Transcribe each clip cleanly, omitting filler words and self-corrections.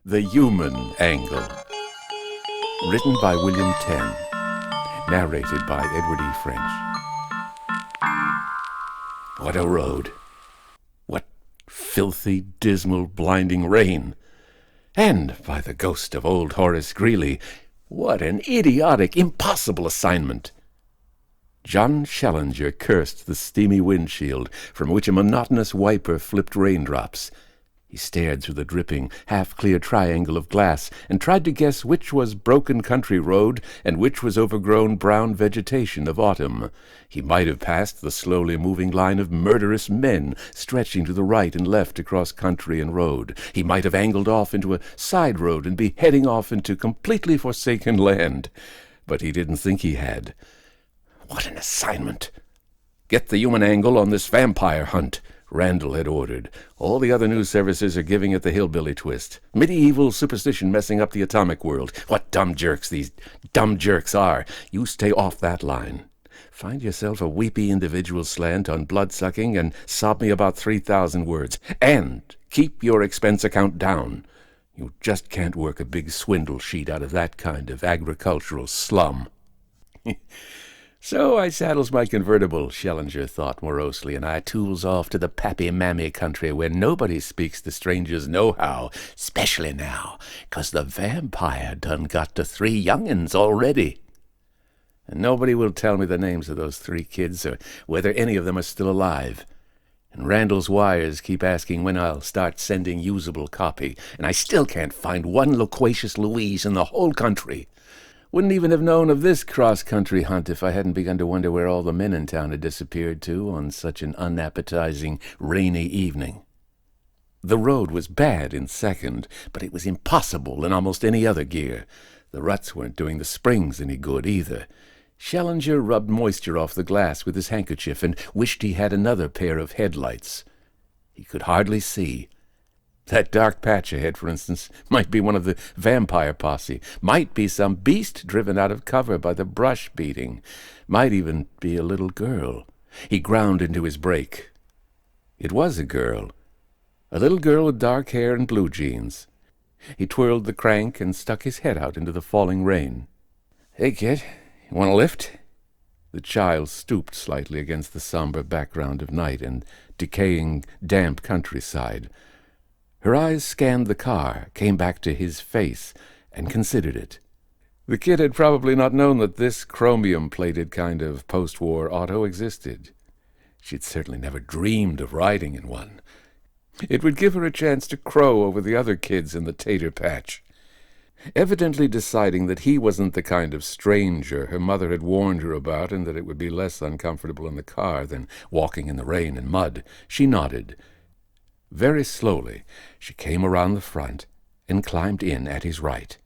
The Human Angle. Written by William Tenn. Narrated by Edward E.French. What a road. What filthy, dismal, blinding rain. And, by the ghost of old Horace Greeley, what an idiotic, impossible assignment. John Challenger cursed the steamy windshield from which a monotonous wiper flipped raindrops. He stared through the dripping, half-clear triangle of glass and tried to guess which was broken country road and which was overgrown brown vegetation of autumn. He might have passed the slowly moving line of murderous men stretching to the right and left across country and road. He might have angled off into a side road and be heading off into completely forsaken land. But he didn't think he had. What an assignment! Get the human angle on this vampire hunt, Randall had ordered. All the other news services are giving it the hillbilly twist. Medieval superstition messing up the atomic world. What dumb jerks these dumb jerks are. You stay off that line. Find yourself a weepy individual slant on blood-sucking and sob me about 3,000 words. And keep your expense account down. You just can't work a big swindle sheet out of that kind of agricultural slum. So I saddles my convertible, Challenger thought morosely, and I tools off to the pappy-mammy country where nobody speaks the stranger's know-how, especially now, 'cause the vampire done got to 3 young'uns already. And nobody will tell me the names of those 3 kids or whether any of them are still alive. And Randall's wires keep asking when I'll start sending usable copy, and I still can't find one loquacious Louise in the whole country. Wouldn't even have known of this cross-country hunt if I hadn't begun to wonder where all the men in town had disappeared to on such an unappetizing, rainy evening. The road was bad in second, but it was impossible in almost any other gear. The ruts weren't doing the springs any good either. Challenger rubbed moisture off the glass with his handkerchief and wished he had another pair of headlights. He could hardly see. That dark patch ahead, for instance, might be one of the vampire posse, might be some beast driven out of cover by the brush beating, might even be a little girl. He ground into his brake. It was a girl with dark hair and blue jeans. He twirled the crank and stuck his head out into the falling rain. "Hey, kid, you want a lift?" The child stooped slightly against the somber background of night and decaying, damp countryside. Her eyes scanned the car, came back to his face, and considered it. The kid had probably not known that this chromium-plated kind of post-war auto existed. She'd certainly never dreamed of riding in one. It would give her a chance to crow over the other kids in the tater patch. Evidently deciding that he wasn't the kind of stranger her mother had warned her about and that it would be less uncomfortable in the car than walking in the rain and mud, she nodded. Very slowly, she came around the front and climbed in at his right.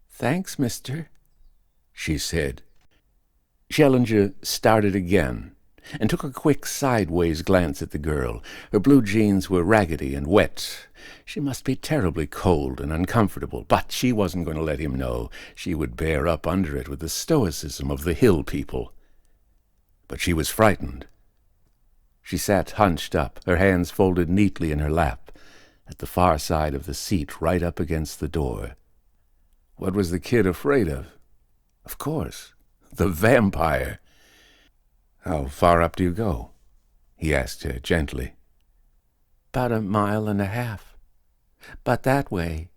"Thanks, mister," she said. Challenger started again and took a quick sideways glance at the girl. Her blue jeans were raggedy and wet. She must be terribly cold and uncomfortable, but she wasn't going to let him know. She would bear up under it with the stoicism of the hill people. But she was frightened. She sat hunched up, her hands folded neatly in her lap, at the far side of the seat, right up against the door. What was the kid afraid of? Of course, the vampire. "How far up do you go?" he asked her gently. "About 1.5 miles. But that way."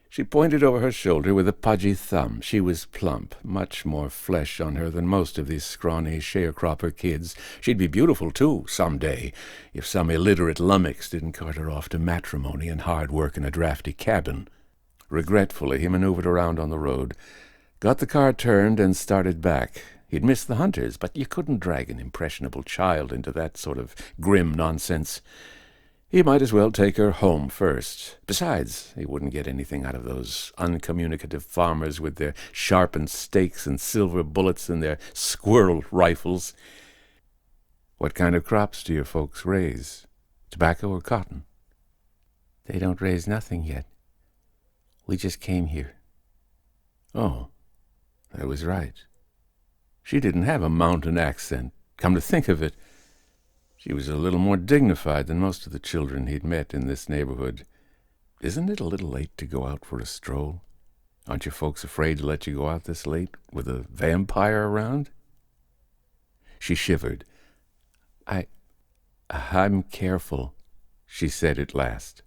She pointed over her shoulder with a pudgy thumb. She was plump, much more flesh on her than most of these scrawny sharecropper kids. She'd be beautiful, too, some day, if some illiterate lummox didn't cart her off to matrimony and hard work in a drafty cabin. Regretfully, he maneuvered around on the road, got the car turned, and started back. He'd missed the hunters, but you couldn't drag an impressionable child into that sort of grim nonsense. He might as well take her home first. Besides, he wouldn't get anything out of those uncommunicative farmers with their sharpened stakes and silver bullets and their squirrel rifles. "What kind of crops do your folks raise? Tobacco or cotton?" "They don't raise nothing yet. We just came here." Oh, that was right. She didn't have a mountain accent. Come to think of it, she was a little more dignified than most of the children he'd met in this neighborhood. Isn't it a little late to go out for a stroll? Aren't your folks afraid to let you go out this late with a vampire around? She shivered. I'm careful, she said at last.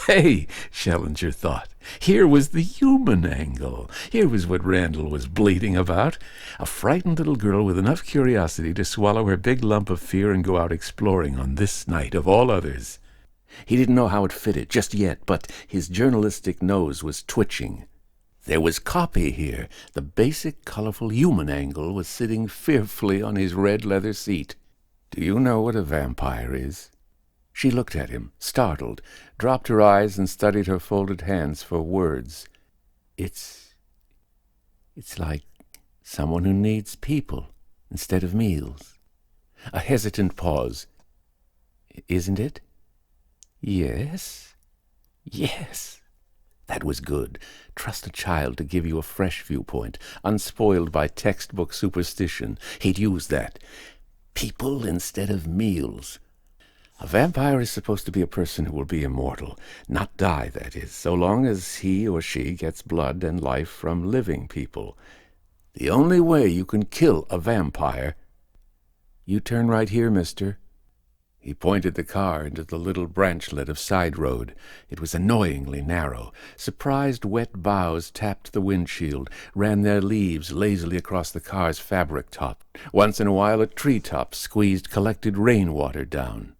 Hey, Schellinger thought. Here was the human angle. Here was what Randall was bleating about. A frightened little girl with enough curiosity to swallow her big lump of fear and go out exploring on this night of all others. He didn't know how it fitted just yet, but his journalistic nose was twitching. There was copy here. The basic, colorful human angle was sitting fearfully on his red leather seat. Do you know what a vampire is? She looked at him, startled, dropped her eyes and studied her folded hands for words. It's like someone who needs people instead of meals. A hesitant pause. Isn't it? Yes. Yes. That was good. Trust a child to give you a fresh viewpoint, unspoiled by textbook superstition. He'd use that. People instead of meals. A vampire is supposed to be a person who will be immortal, not die, that is, so long as he or she gets blood and life from living people. The only way you can kill a vampire... You turn right here, mister. He pointed the car into the little branchlet of side road. It was annoyingly narrow. Surprised wet boughs tapped the windshield, ran their leaves lazily across the car's fabric top. Once in a while a treetop squeezed collected rainwater down.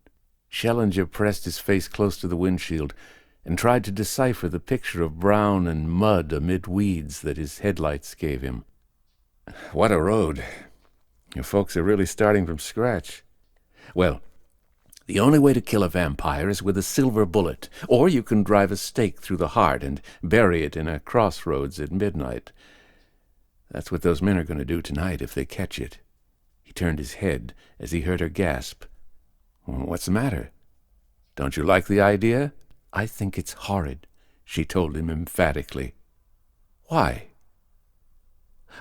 Schellinger pressed his face close to the windshield and tried to decipher the picture of brown and mud amid weeds that his headlights gave him. What a road. Your folks are really starting from scratch. Well, the only way to kill a vampire is with a silver bullet, or you can drive a stake through the heart and bury it in a crossroads at midnight. That's what those men are going to do tonight if they catch it. He turned his head as he heard her gasp. What's the matter? Don't you like the idea? I think it's horrid, she told him emphatically. Why?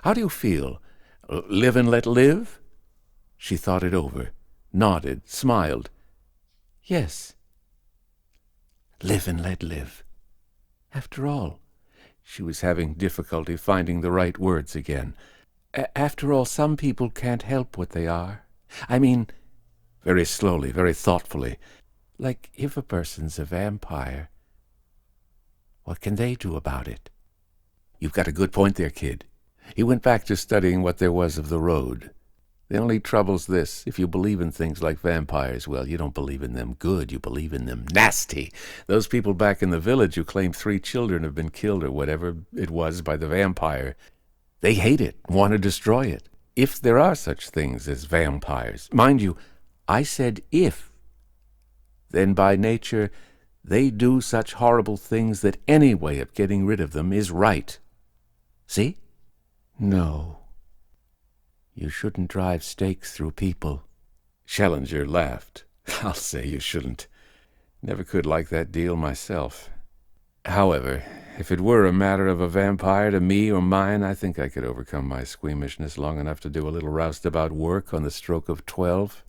How do you feel? Live and let live? She thought it over, nodded, smiled. Yes. Live and let live. After all, she was having difficulty finding the right words again. After all, some people can't help what they are. I mean... Very slowly, very thoughtfully. Like if a person's a vampire, what can they do about it? You've got a good point there, kid. He went back to studying what there was of the road. The only trouble's this. If you believe in things like vampires, well, you don't believe in them good. You believe in them nasty. Those people back in the village who claim 3 children have been killed or whatever it was by the vampire, they hate it, want to destroy it. If there are such things as vampires. Mind you, I said if. Then by nature, they do such horrible things that any way of getting rid of them is right. See? No. You shouldn't drive stakes through people. Schellinger laughed. I'll say you shouldn't. Never could like that deal myself. However, if it were a matter of a vampire to me or mine, I think I could overcome my squeamishness long enough to do a little roustabout work on the stroke of 12.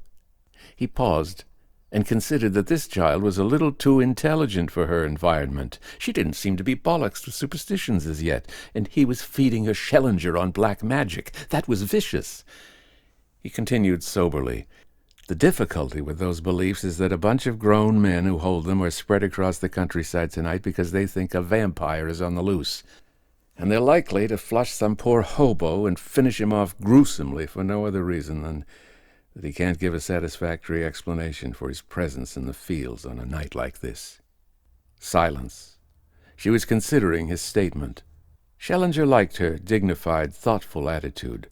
He paused and considered that this child was a little too intelligent for her environment. She didn't seem to be bollocks with superstitions as yet, and he was feeding her Schellinger on black magic. That was vicious. He continued soberly. The difficulty with those beliefs is that a bunch of grown men who hold them are spread across the countryside tonight because they think a vampire is on the loose. And they're likely to flush some poor hobo and finish him off gruesomely for no other reason than that he can't give a satisfactory explanation for his presence in the fields on a night like this. Silence. She was considering his statement. Schellinger liked her dignified, thoughtful attitude.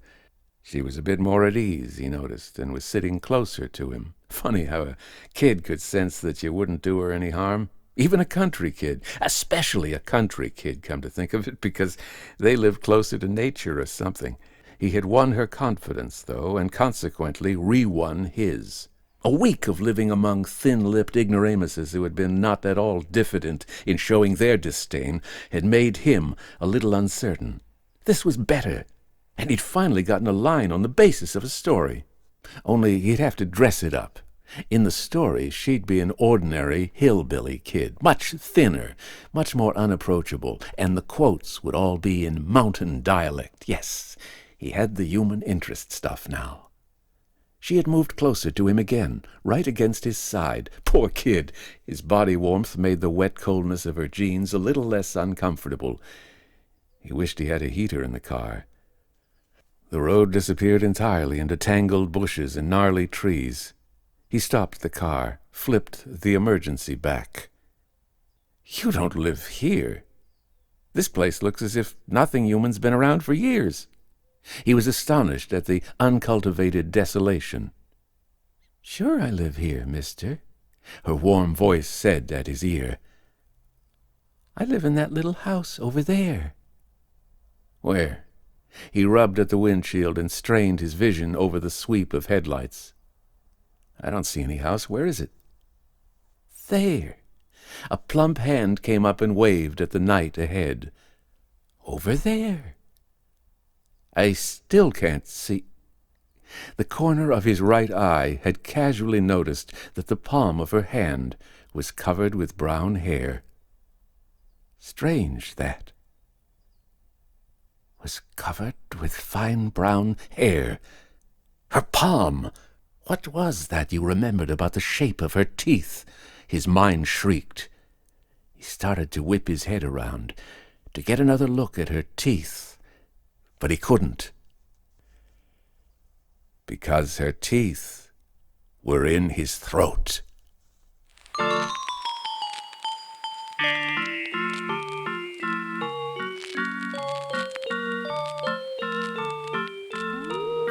She was a bit more at ease, he noticed, and was sitting closer to him. Funny how a kid could sense that you wouldn't do her any harm. Even a country kid, especially a country kid, come to think of it, because they live closer to nature or something. He had won her confidence, though, and consequently re-won his. A week of living among thin-lipped ignoramuses who had been not at all diffident in showing their disdain had made him a little uncertain. This was better, and he'd finally gotten a line on the basis of a story. Only he'd have to dress it up. In the story, she'd be an ordinary hillbilly kid, much thinner, much more unapproachable, and the quotes would all be in mountain dialect. Yes, he had the human interest stuff now. She had moved closer to him again, right against his side. Poor kid! His body warmth made the wet coldness of her jeans a little less uncomfortable. He wished he had a heater in the car. The road disappeared entirely into tangled bushes and gnarly trees. He stopped the car, flipped the emergency back. "You don't live here. This place looks as if nothing human's been around for years." He was astonished at the uncultivated desolation. "Sure I live here, mister," her warm voice said at his ear. "I live in that little house over there." "Where?" He rubbed at the windshield and strained his vision over the sweep of headlights. "I don't see any house. Where is it?" "There." A plump hand came up and waved at the night ahead. "Over there." "I still can't see." The corner of his right eye had casually noticed that the palm of her hand was covered with brown hair. Strange, that. Was covered with fine brown hair. Her palm! What was that you remembered about the shape of her teeth? His mind shrieked. He started to whip his head around, to get another look at her teeth, but he couldn't. Because her teeth were in his throat.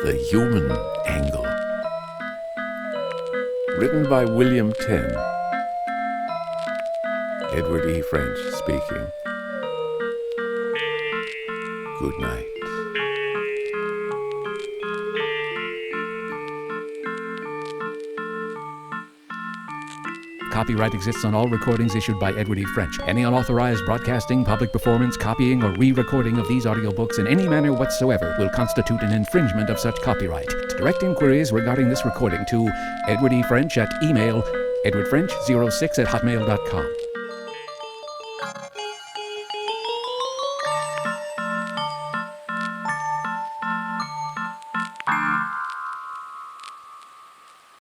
The Human Angle. Written by William Tenn. Edward E.French speaking. Good night. Copyright exists on all recordings issued by Edward E. French. Any unauthorized broadcasting, public performance, copying, or re-recording of these audiobooks in any manner whatsoever will constitute an infringement of such copyright. Direct inquiries regarding this recording to Edward E. French at email edwardfrench06@hotmail.com.